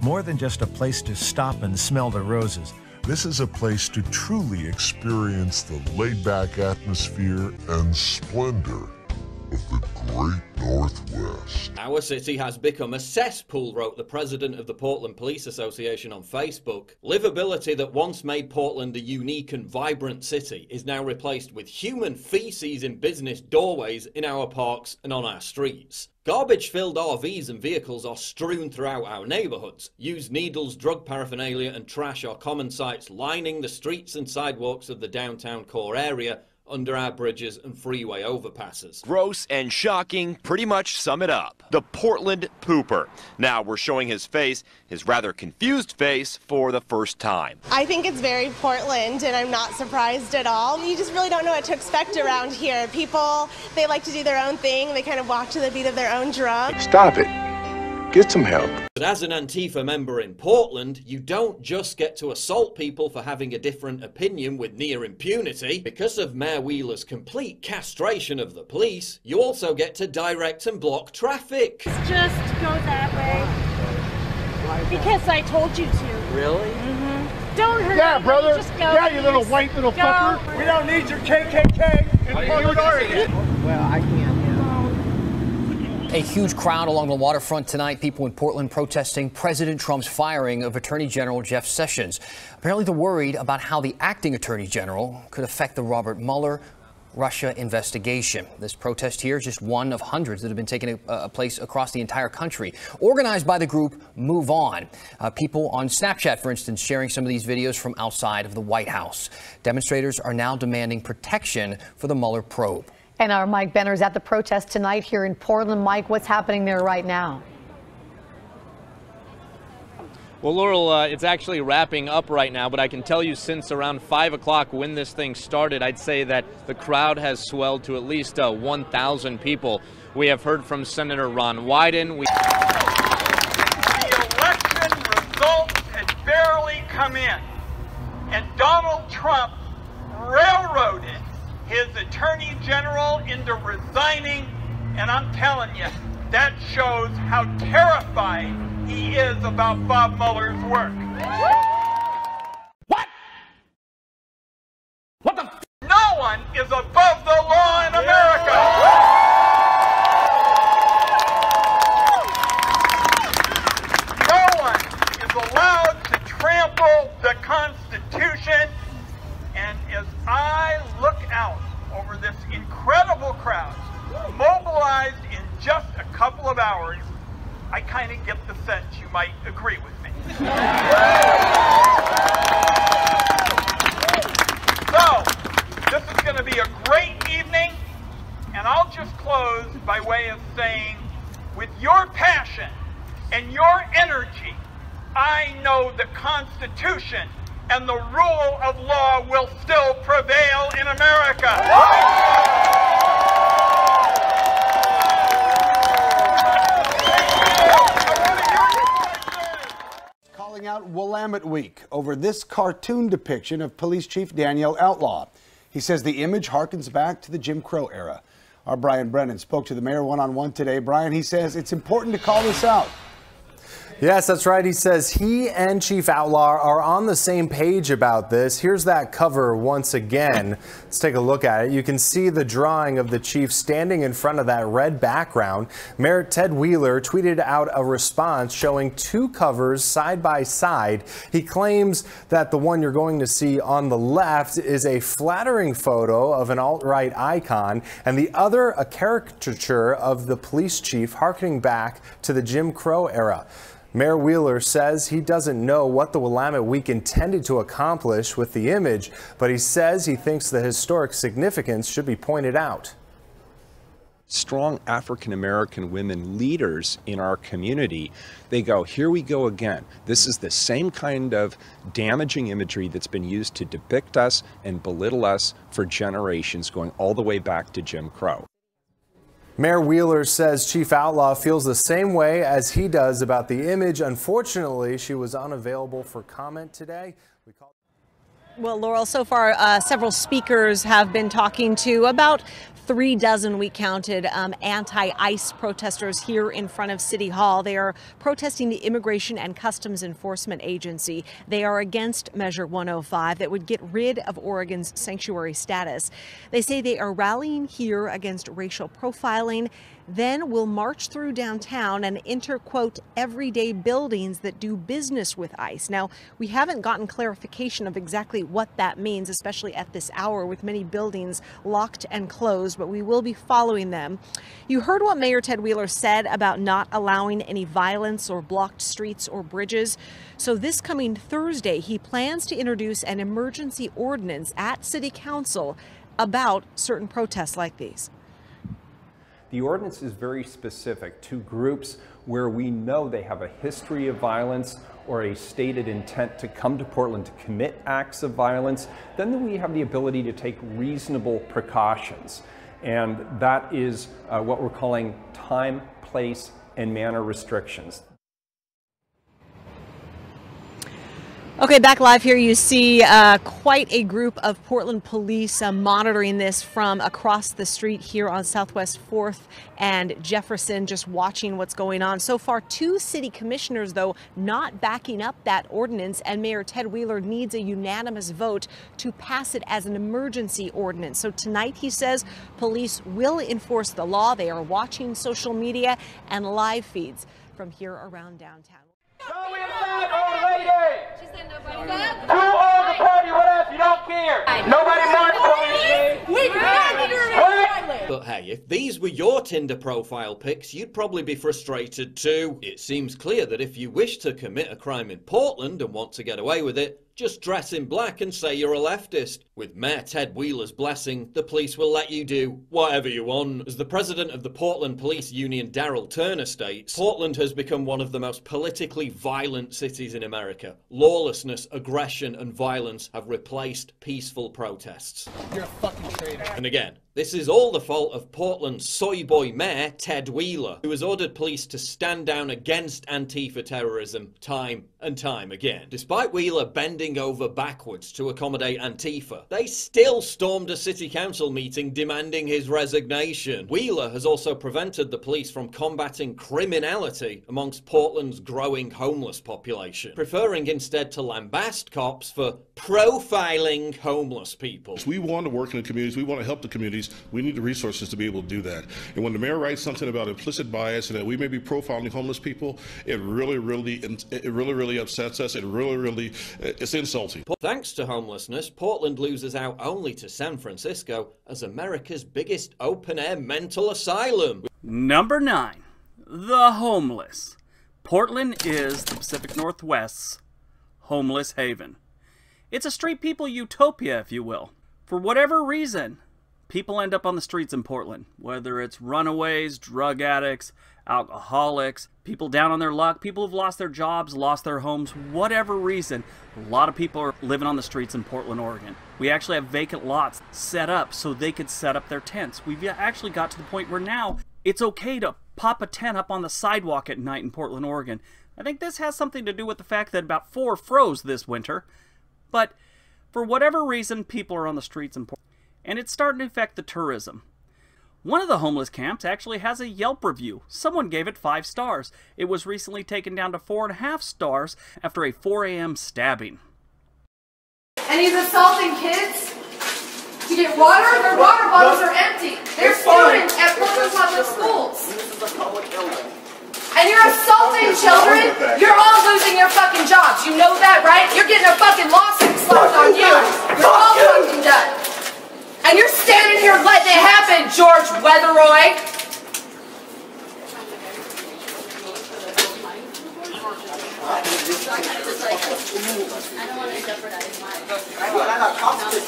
more than just a place to stop and smell the roses. This is a place to truly experience the laid-back atmosphere and splendor of the Great Northwest. Our city has become a cesspool, wrote the president of the Portland Police Association on Facebook. Livability that once made Portland a unique and vibrant city is now replaced with human feces in business doorways in our parks and on our streets. Garbage-filled RVs and vehicles are strewn throughout our neighborhoods. Used needles, drug paraphernalia and trash are common sights lining the streets and sidewalks of the downtown core area, under our bridges and freeway overpasses. Gross and shocking pretty much sum it up. The Portland pooper. Now we're showing his face, his rather confused face, for the first time. I think it's very Portland, and I'm not surprised at all. You just really don't know what to expect around here. People, they like to do their own thing. They kind of walk to the beat of their own drum. Stop it. Get some help. But as an Antifa member in Portland, you don't just get to assault people for having a different opinion with near impunity. Because of Mayor Wheeler's complete castration of the police, you also get to direct and block traffic. Just go that way. Because I told you to. Really? Mm-hmm. Don't hurt me. Yeah, brother. Just go, yeah, you little white little fucker. We don't need your KKK in Portland, Oregon. Well, I can't. A huge crowd along the waterfront tonight. People in Portland protesting President Trump's firing of Attorney General Jeff Sessions. Apparently they're worried about how the acting Attorney General could affect the Robert Mueller Russia investigation. This protest here is just one of hundreds that have been taking place across the entire country, organized by the group Move On. People on Snapchat, for instance, sharing some of these videos from outside of the White House. Demonstrators are now demanding protection for the Mueller probe. And our Mike Benner's at the protest tonight here in Portland. Mike, what's happening there right now? Well, Laurel, it's actually wrapping up right now, but I can tell you since around 5 o'clock when this thing started, I'd say that the crowd has swelled to at least 1,000 people. We have heard from Senator Ron Wyden. The election results had barely come in, and Donald Trump railroaded his Attorney General into resigning, and I'm telling you, that shows how terrified he is about Bob Mueller's work. What? What the f? No one is above the law in America. No one is allowed to trample the Constitution. And as I look out over this incredible crowd, mobilized in just a couple of hours, I kind of get the sense you might agree with me. So, this is going to be a great evening, and I'll just close by way of saying, with your passion and your energy, I know the Constitution and the rule of law will still prevail in America. Calling out Willamette Week over this cartoon depiction of Police Chief Daniel Outlaw. He says the image harkens back to the Jim Crow era. Our Brian Brennan spoke to the mayor one-on-one today. Brian, he says it's important to call this out. Yes, that's right. He says he and Chief Outlaw are on the same page about this. Here's that cover once again. Let's take a look at it. You can see the drawing of the chief standing in front of that red background. Mayor Ted Wheeler tweeted out a response showing two covers side by side. He claims that the one you're going to see on the left is a flattering photo of an alt-right icon, and the other a caricature of the police chief harkening back to the Jim Crow era. Mayor Wheeler says he doesn't know what the Willamette Week intended to accomplish with the image, but he says he thinks the historic significance should be pointed out. Strong African-American women leaders in our community, they go, here we go again. This is the same kind of damaging imagery that's been used to depict us and belittle us for generations, going all the way back to Jim Crow. Mayor Wheeler says Chief Outlaw feels the same way as he does about the image. Unfortunately, she was unavailable for comment today. Well, Laurel, so far several speakers have been talking to about 3 dozen, we counted, anti-ICE protesters here in front of City Hall. They are protesting the Immigration and Customs Enforcement Agency. They are against Measure 105 that would get rid of Oregon's sanctuary status. They say they are rallying here against racial profiling, then will march through downtown and enter, quote, everyday buildings that do business with ICE. Now, we haven't gotten clarification of exactly what that means, especially at this hour with many buildings locked and closed, but we will be following them. You heard what Mayor Ted Wheeler said about not allowing any violence or blocked streets or bridges. So this coming Thursday, he plans to introduce an emergency ordinance at City Council about certain protests like these. The ordinance is very specific to groups where we know they have a history of violence or a stated intent to come to Portland to commit acts of violence. Then we have the ability to take reasonable precautions. And that is what we're calling time, place, and manner restrictions. Okay, back live here, you see quite a group of Portland police monitoring this from across the street here on Southwest 4th and Jefferson, just watching what's going on. So far, 2 city commissioners, though, not backing up that ordinance, and Mayor Ted Wheeler needs a unanimous vote to pass it as an emergency ordinance. So tonight, he says, police will enforce the law. They are watching social media and live feeds from here around downtown. Go inside, old lady! She said nobody. Who owns the party? What else? You don't care. Nobody marks police. We can. But hey, if these were your Tinder profile pics, you'd probably be frustrated too. It seems clear that if you wish to commit a crime in Portland and want to get away with it, just dress in black and say you're a leftist. With Mayor Ted Wheeler's blessing, the police will let you do whatever you want. As the president of the Portland Police Union, Daryl Turner, states, Portland has become one of the most politically violent cities in America. Lawlessness, aggression, and violence have replaced peaceful protests. You're a fucking traitor. And again, this is all the fault of Portland's soy boy mayor, Ted Wheeler, who has ordered police to stand down against Antifa terrorism time and time again. Despite Wheeler bending over backwards to accommodate Antifa, they still stormed a city council meeting demanding his resignation. Wheeler has also prevented the police from combating criminality amongst Portland's growing homeless population, preferring instead to lambast cops for profiling homeless people. We want to work in the communities, we want to help the communities, we need the resources to be able to do that. And when the mayor writes something about implicit bias and that we may be profiling homeless people, it really upsets us. It's insulting. Thanks to homelessness, Portland loses out only to San Francisco as America's biggest open-air mental asylum. Number 9, the homeless. Portland is the Pacific Northwest's homeless haven. It's a street people utopia, if you will. For whatever reason, people end up on the streets in Portland, whether it's runaways, drug addicts, alcoholics, people down on their luck, people who've lost their jobs, lost their homes, whatever reason. A lot of people are living on the streets in Portland, Oregon. We actually have vacant lots set up so they could set up their tents. We've actually got to the point where now it's okay to pop a tent up on the sidewalk at night in Portland, Oregon. I think this has something to do with the fact that about 4 froze this winter. But for whatever reason, people are on the streets in Portland, and it's starting to affect the tourism. One of the homeless camps actually has a Yelp review. Someone gave it 5 stars. It was recently taken down to 4.5 stars after a 4 a.m. stabbing. And he's assaulting kids to get water. Their water bottles are empty. They're students at Portland Public Schools. This is a public building. And you're assaulting children. You're all losing your fucking jobs. You know that, right? You're getting a fucking lawsuit slapped on you. You're all fucking done. And you're standing here letting it happen, George Weatheroy.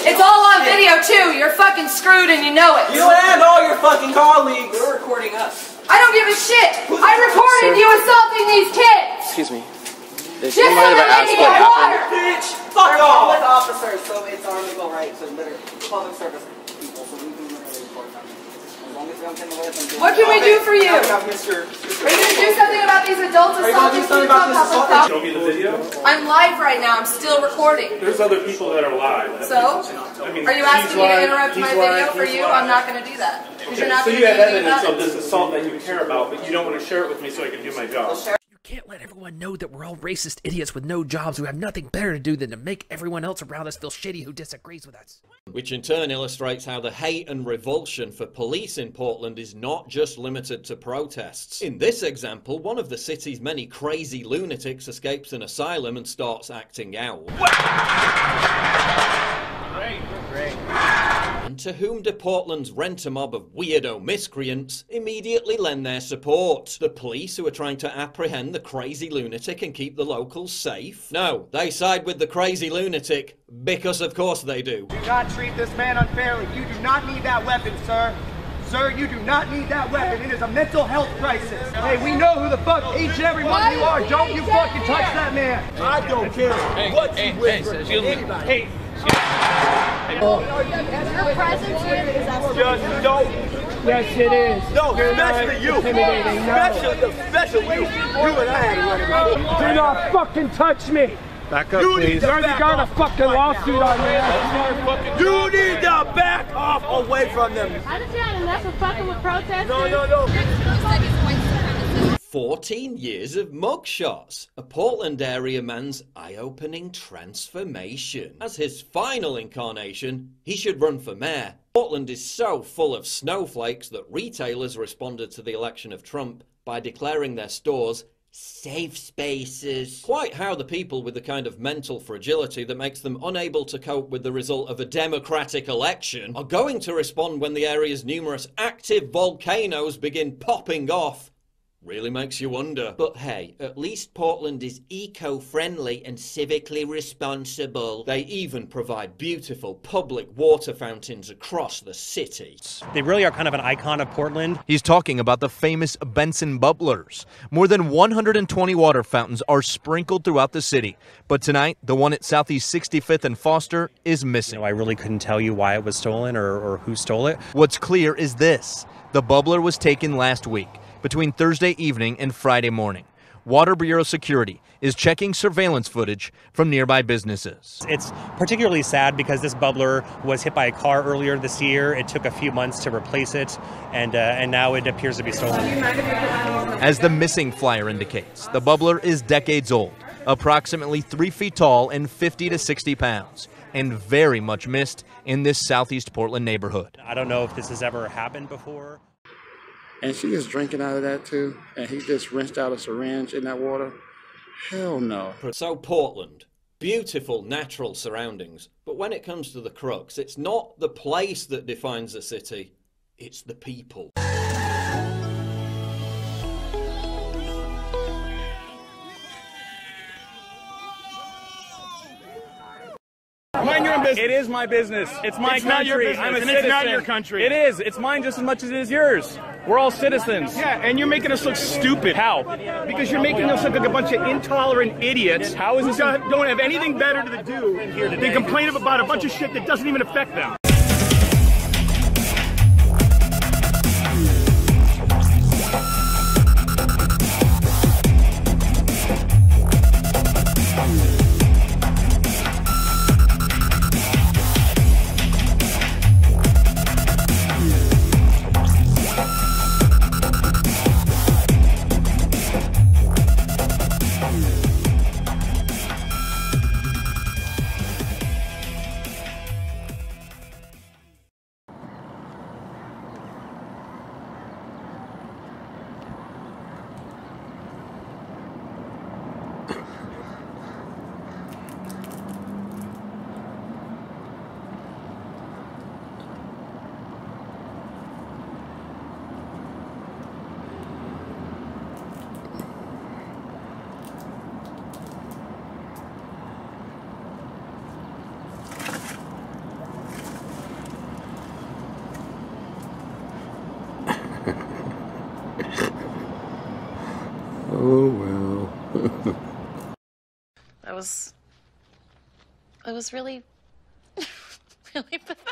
It's all on video too. You're fucking screwed and you know it. You and all your fucking colleagues. They're recording us. I don't give a shit. I reported you assaulting these kids. Excuse me. Just so that they can get water. Bitch, fuck off. We're public officers, so it's our legal right to literally public service people, so we can literally report them. As What can we do for you? Are you going to do something about these adults assaulting students on public property? Show me the video. I'm live right now. I'm still recording. There's other people that are live. So? I mean, are you asking me to interrupt my video live, for you? live. I'm not going to do that. Okay, You're not so going you to have do anything evidence about of this assault that you care about, but you don't want to share it with me so I can do my job. Can't let everyone know that we're all racist idiots with no jobs who have nothing better to do than to make everyone else around us feel shitty who disagrees with us. Which in turn illustrates how the hate and revulsion for police in Portland is not just limited to protests. In this example, one of the city's many crazy lunatics escapes an asylum and starts acting out. Great. And to whom do Portland's rent-a-mob of weirdo miscreants immediately lend their support? The police who are trying to apprehend the crazy lunatic and keep the locals safe? No, they side with the crazy lunatic because of course they do. Do not treat this man unfairly. You do not need that weapon, sir. Sir, you do not need that weapon. It is a mental health crisis. Hey, we know who the fuck each and every one of you are. Don't you fucking touch that man. I don't care what you whisper. Hey. Your presence here is just don't. Yes, it is. No, especially you. Especially you. You and I had do not fucking touch me. Back up, please. You already got a fucking lawsuit on your ass. You need to back off away from them. I just had enough of fucking with protesters. No. 14 years of mugshots. A Portland area man's eye-opening transformation. As his final incarnation, he should run for mayor. Portland is so full of snowflakes that retailers responded to the election of Trump by declaring their stores safe spaces. Quite how the people with the kind of mental fragility that makes them unable to cope with the result of a democratic election are going to respond when the area's numerous active volcanoes begin popping off really makes you wonder. But hey, at least Portland is eco-friendly and civically responsible. They even provide beautiful public water fountains across the city. They really are kind of an icon of Portland. He's talking about the famous Benson bubblers. More than 120 water fountains are sprinkled throughout the city. But tonight, the one at Southeast 65th and Foster is missing. I really couldn't tell you why it was stolen or who stole it. What's clear is this. The bubbler was taken last week, between Thursday evening and Friday morning. Water Bureau security is checking surveillance footage from nearby businesses. It's particularly sad because this bubbler was hit by a car earlier this year. It took a few months to replace it, and now it appears to be stolen. As the missing flyer indicates, the bubbler is decades old, approximately 3 feet tall and 50 to 60 pounds, and very much missed in this Southeast Portland neighborhood. I don't know if this has ever happened before. And she is drinking out of that too, and he just rinsed out a syringe in that water. Hell no. So Portland, beautiful natural surroundings, but when it comes to the crux, it's not the place that defines a city, it's the people. Mind your own business. It is my business. It's my country. Not your business, I'm a and citizen. it's not your country. It is. It's mine just as much as it is yours. We're all citizens. Yeah, and you're making us look stupid. How? Because you're making us look like a bunch of intolerant idiots. How is this? Who don't have anything better to do than complain about a bunch of shit that doesn't even affect them. Oh, well. That was really, really pathetic.